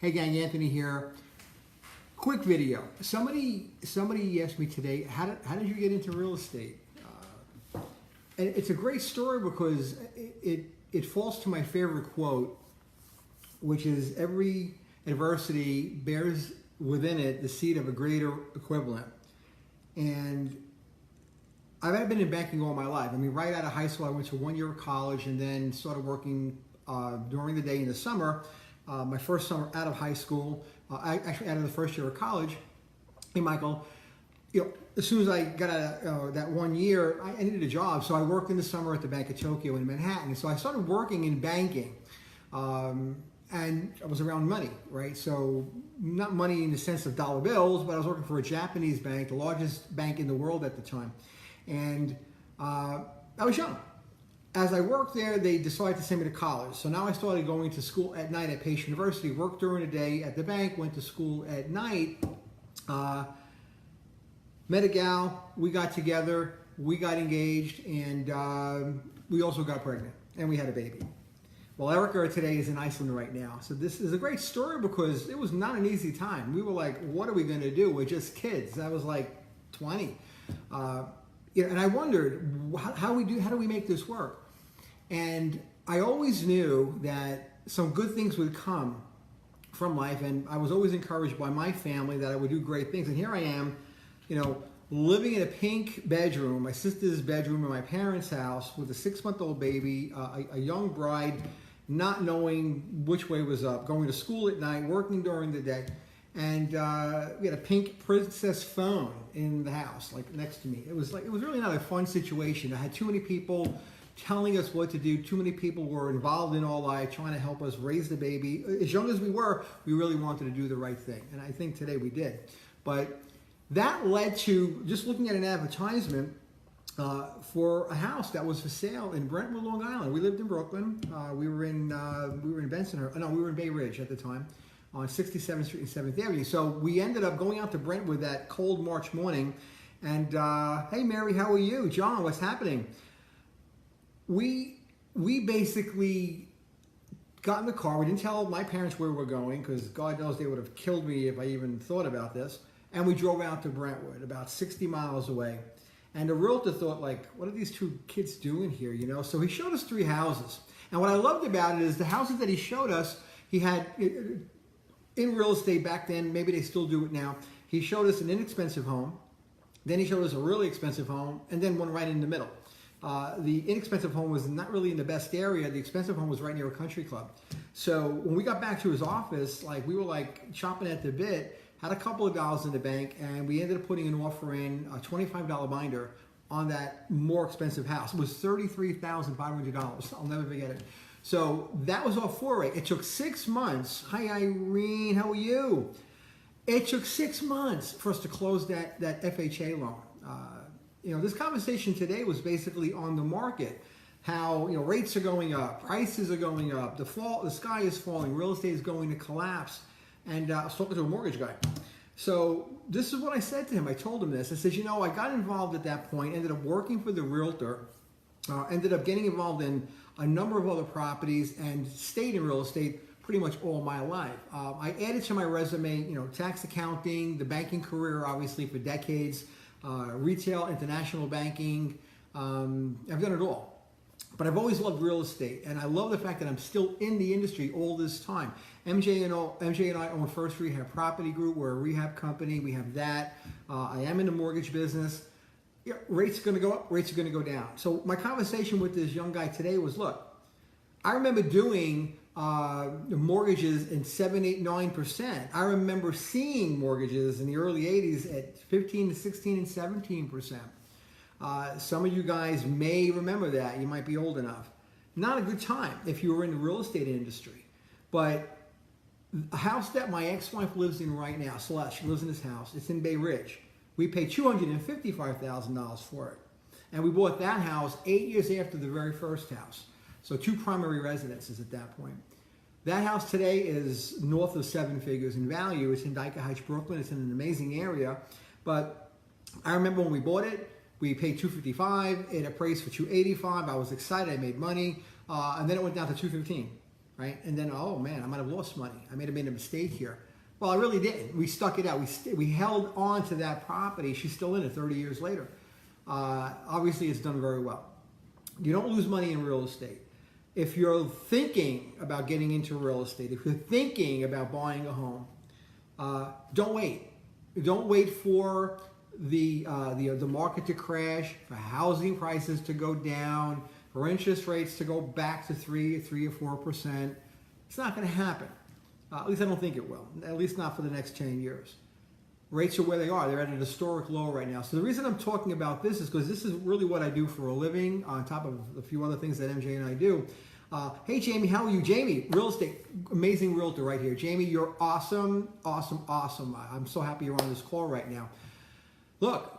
Hey gang, Anthony here. Quick video. Somebody asked me today, how did you get into real estate? And it's a great story because it falls to my favorite quote, which is every adversity bears within it the seed of a greater equivalent. And I've been in banking all my life. I mean, right out of high school, I went to 1 year of college and then started working during the day in the summer. My first summer out of high school, actually out of the first year of college. Hey, Michael, as soon as I got out of that 1 year, I needed a job. So I worked in the summer at the Bank of Tokyo in Manhattan. So I started working in banking. And I was around money, right? So not money in the sense of dollar bills, but I was working for a Japanese bank, the largest bank in the world at the time. And I was young. As I worked there, they decided to send me to college. So now I started going to school at night at Pace University, worked during the day at the bank, went to school at night. Met a gal, we got together, we got engaged, and we also got pregnant, and we had a baby. Well, Erica today is in Iceland right now. So this is a great story because it was not an easy time. We were like, what are we going to do? We're just kids. I was like 20. And I wondered, how do we make this work? And I always knew that some good things would come from life, and I was always encouraged by my family that I would do great things. And here I am, living in a pink bedroom, my sister's bedroom in my parents' house with a 6-month-old baby, a young bride, not knowing which way was up, going to school at night, working during the day. And we had a pink Princess phone in the house, like next to me. It was really not a fun situation. I had too many people telling us what to do. Too many people were involved in our life, trying to help us raise the baby. As young as we were, we really wanted to do the right thing. And I think today we did. But that led to just looking at an advertisement for a house that was for sale in Brentwood, Long Island. We lived in Brooklyn. We were in Bensonhurst. No, we were in Bay Ridge at the time, on 67th Street and 7th Avenue. So we ended up going out to Brentwood that cold March morning. And hey, Mary, how are you? John, what's happening? We basically got in the car. We didn't tell my parents where we were going because God knows they would have killed me if I even thought about this. And we drove out to Brentwood, about 60 miles away. And the realtor thought, like, what are these two kids doing here, So he showed us 3 houses. And what I loved about it is the houses that he showed us, he had, in real estate back then, maybe they still do it now, he showed us an inexpensive home, then he showed us a really expensive home, and then one right in the middle. The inexpensive home was not really in the best area. The expensive home was right near a country club. So when we got back to his office, we were chomping at the bit, had a couple of dollars in the bank, and we ended up putting an offer in, a $25 binder on that more expensive house. It was $33,500. I'll never forget it. So that was our foray. It took 6 months. Hi, Irene. How are you? It took 6 months for us to close that FHA loan. This conversation today was basically on the market, how rates are going up, prices are going up, the sky is falling, real estate is going to collapse. And I was talking to a mortgage guy. So this is what I said to him. I told him this. I said, I got involved at that point, ended up working for the realtor, ended up getting involved in a number of other properties and stayed in real estate pretty much all my life. I added to my resume, tax accounting, the banking career, obviously for decades, retail, international banking. I've done it all. But I've always loved real estate, and I love the fact that I'm still in the industry all this time. MJ and I own First Rehab Property Group. We're a rehab company. We have that. I am in the mortgage business. Rates are going to go up. Rates are going to go down. So my conversation with this young guy today was, look, I remember doing mortgages in 7, 8, 9%. I remember seeing mortgages in the early 80s at 15 to 16 and 17%. Some of you guys may remember that. You might be old enough. Not a good time if you were in the real estate industry. But a house that my ex-wife lives in right now, Celeste, she lives in this house. It's in Bay Ridge. We paid $255,000 for it. And we bought that house 8 years after the very first house. So 2 primary residences at that point. That house today is north of 7 figures in value. It's in Dyker Heights, Brooklyn. It's in an amazing area. But I remember when we bought it, we paid $255,000. It appraised for $285,000. I was excited. I made money. And then it went down to $215,000. right? And then, oh man, I might have lost money. I may have made a mistake here. Well, I really didn't. We stuck it out. We held on to that property. She's still in it 30 years later. Obviously, it's done very well. You don't lose money in real estate. If you're thinking about getting into real estate, if you're thinking about buying a home, don't wait. Don't wait for the market to crash, for housing prices to go down, for interest rates to go back to 3 or 4%. It's not going to happen. At least I don't think it will. At least not for the next 10 years. Rates are where they are. They're at an historic low right now. So the reason I'm talking about this is because this is really what I do for a living, on top of a few other things that MJ and I do. Hey, Jamie, how are you? Jamie, real estate, amazing realtor right here. Jamie, you're awesome, awesome, awesome. I'm so happy you're on this call right now. Look,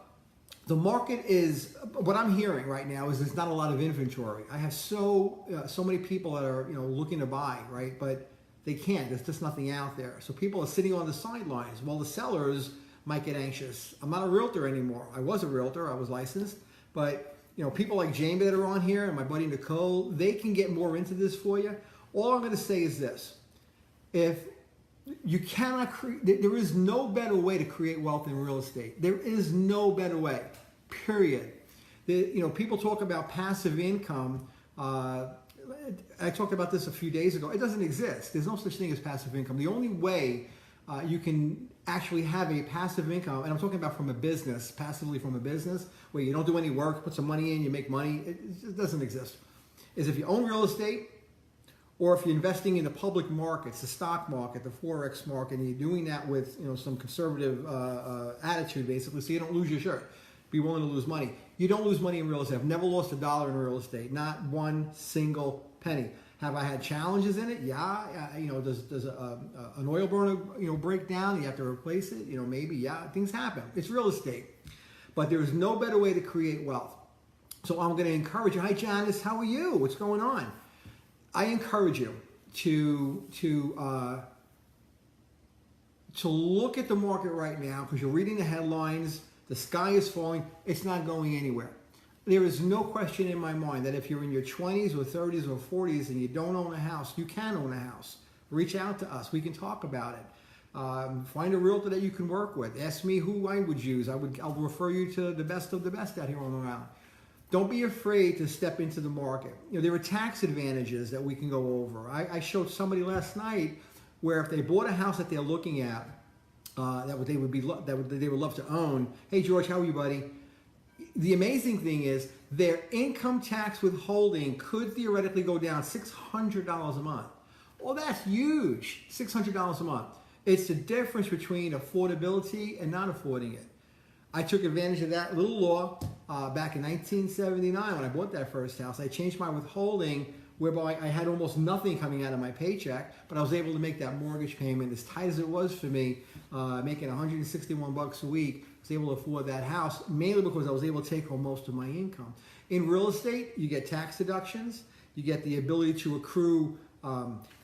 the market is, what I'm hearing right now is there's not a lot of inventory. I have so many people that are looking to buy, right? But they can't. There's just nothing out there. So people are sitting on the sidelines. Well, the sellers might get anxious. I'm not a realtor anymore. I was a realtor. I was licensed. But people like Jamie that are on here and my buddy Nicole, they can get more into this for you. All I'm going to say is this. If you cannot create, there is no better way to create wealth in real estate. There is no better way, period. People talk about passive income. I talked about this a few days ago. It doesn't exist. There's no such thing as passive income. The only way you can actually have a passive income, and I'm talking about from a business, passively from a business, where you don't do any work, put some money in, you make money, it doesn't exist, is if you own real estate, or if you're investing in the public markets, the stock market, the Forex market, and you're doing that with some conservative attitude, basically, so you don't lose your shirt. Be willing to lose money. You don't lose money in real estate. I've never lost $1 in real estate, not one single penny. Have I had challenges in it? Yeah. Does an oil burner break down? You have to replace it. Maybe. Yeah. Things happen. It's real estate, but there is no better way to create wealth. So I'm going to encourage you. Hi, Janice. How are you? What's going on? I encourage you to look at the market right now, because you're reading the headlines. The sky is falling. It's not going anywhere. There is no question in my mind that if you're in your 20s or 30s or 40s and you don't own a house, you can own a house. Reach out to us. We can talk about it. Find a realtor that you can work with. Ask me who I would use. I'll refer you to the best of the best out here on Long Island. Don't be afraid to step into the market. there are tax advantages that we can go over. I showed somebody last night where if they bought a house that they're looking at, that they would love to own. Hey George, how are you, buddy? The amazing thing is their income tax withholding could theoretically go down $600 a month. Well, that's huge, $600 a month. It's the difference between affordability and not affording it. I took advantage of that little law back in 1979 when I bought that first house. I changed my withholding whereby I had almost nothing coming out of my paycheck, but I was able to make that mortgage payment as tight as it was for me, making $161 a week. I was able to afford that house mainly because I was able to take home most of my income. In real estate, you get tax deductions, you get the ability to accrue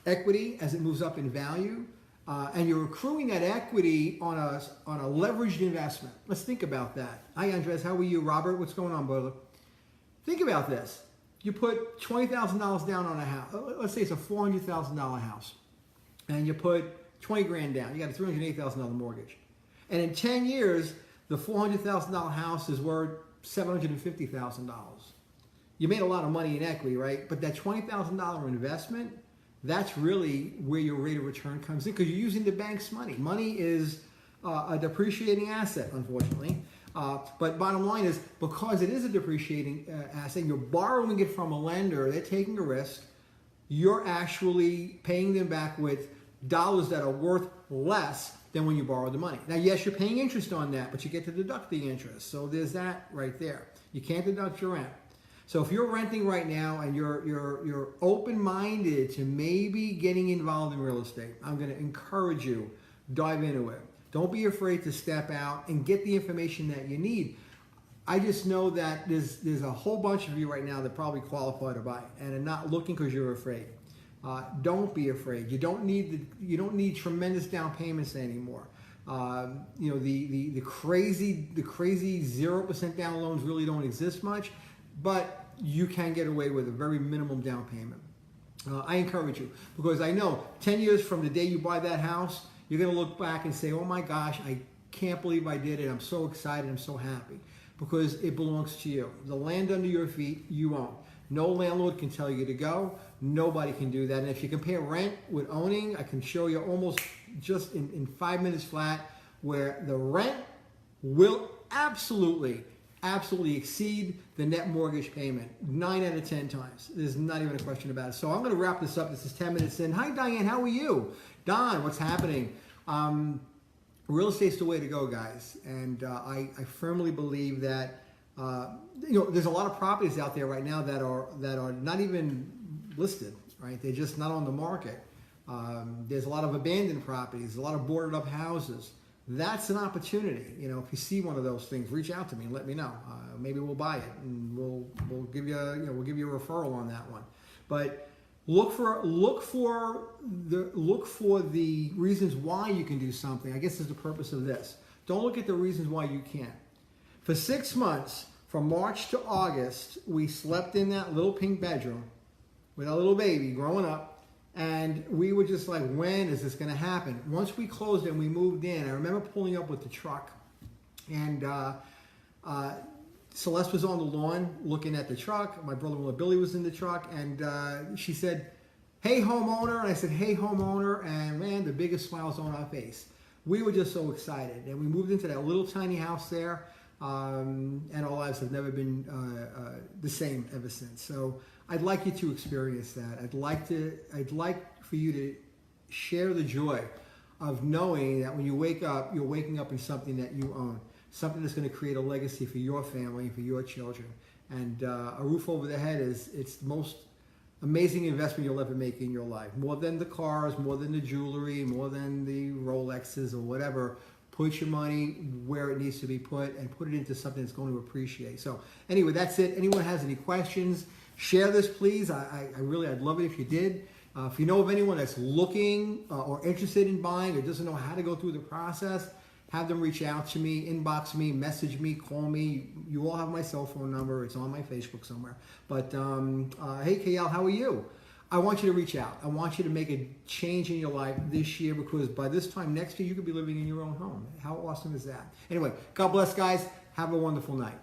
equity as it moves up in value, and you're accruing that equity on a leveraged investment. Let's think about that. Hi Andres, how are you? Robert, what's going on, brother? Think about this. You put $20,000 down on a house. Let's say it's a $400,000 house, and you put 20 grand down. You got a $308,000 mortgage, and in 10 years, the $400,000 house is worth $750,000. You made a lot of money in equity, right? But that $20,000 investment, that's really where your rate of return comes in, because you're using the bank's money. Money is a depreciating asset, unfortunately. But bottom line is, because it is a depreciating asset, you're borrowing it from a lender, they're taking a risk, you're actually paying them back with dollars that are worth less than when you borrowed the money. Now, yes, you're paying interest on that, but you get to deduct the interest. So there's that right there. You can't deduct your rent. So if you're renting right now and you're open-minded to maybe getting involved in real estate, I'm going to encourage you, dive into it. Don't be afraid to step out and get the information that you need. I just know that there's a whole bunch of you right now that probably qualify to buy and are not looking because you're afraid. Don't be afraid. You don't need tremendous down payments anymore. The crazy 0% down loans really don't exist much, but you can get away with a very minimum down payment. I encourage you, because I know 10 years from the day you buy that house, you're going to look back and say, oh my gosh, I can't believe I did it. I'm so excited. I'm so happy, because it belongs to you. The land under your feet, you own. No landlord can tell you to go. Nobody can do that. And if you compare rent with owning, I can show you almost just in 5 minutes flat where the rent will absolutely exceed the net mortgage payment 9 out of 10 times. There's not even a question about it. So I'm going to wrap this up. This is 10 minutes in. Hi, Diane. How are you? Don, what's happening? Real estate's the way to go, guys. And I firmly believe that there's a lot of properties out there right now that are not even listed, right? They're just not on the market. There's a lot of abandoned properties, a lot of boarded up houses. That's an opportunity. If you see one of those things, reach out to me and let me know. Maybe we'll buy it, and we'll give you a referral on that one. But look for the reasons why you can do something. I guess is the purpose of this. Don't look at the reasons why you can't. For 6 months, from March to August, we slept in that little pink bedroom with our little baby growing up. And we were just like, when is this going to happen? Once we closed and we moved in, I remember pulling up with the truck. And Celeste was on the lawn looking at the truck. My brother-in-law Billy was in the truck. And she said, hey, homeowner. And I said, hey, homeowner. And man, the biggest smile was on our face. We were just so excited. And we moved into that little tiny house there. And our lives have never been the same ever since. So I'd like you to experience that. I'd like for you to share the joy of knowing that when you wake up, you're waking up in something that you own, something that's going to create a legacy for your family and for your children. And a roof over the head it's the most amazing investment you'll ever make in your life. More than the cars, more than the jewelry, more than the Rolexes or whatever. Put your money where it needs to be put and put it into something that's going to appreciate. So anyway, that's it. Anyone has any questions, share this, please. I'd love it if you did. If you know of anyone that's looking or interested in buying or doesn't know how to go through the process, have them reach out to me, inbox me, message me, call me. You all have my cell phone number. It's on my Facebook somewhere. But hey, KL, how are you? I want you to reach out. I want you to make a change in your life this year, because by this time next year, you could be living in your own home. How awesome is that? Anyway, God bless, guys. Have a wonderful night.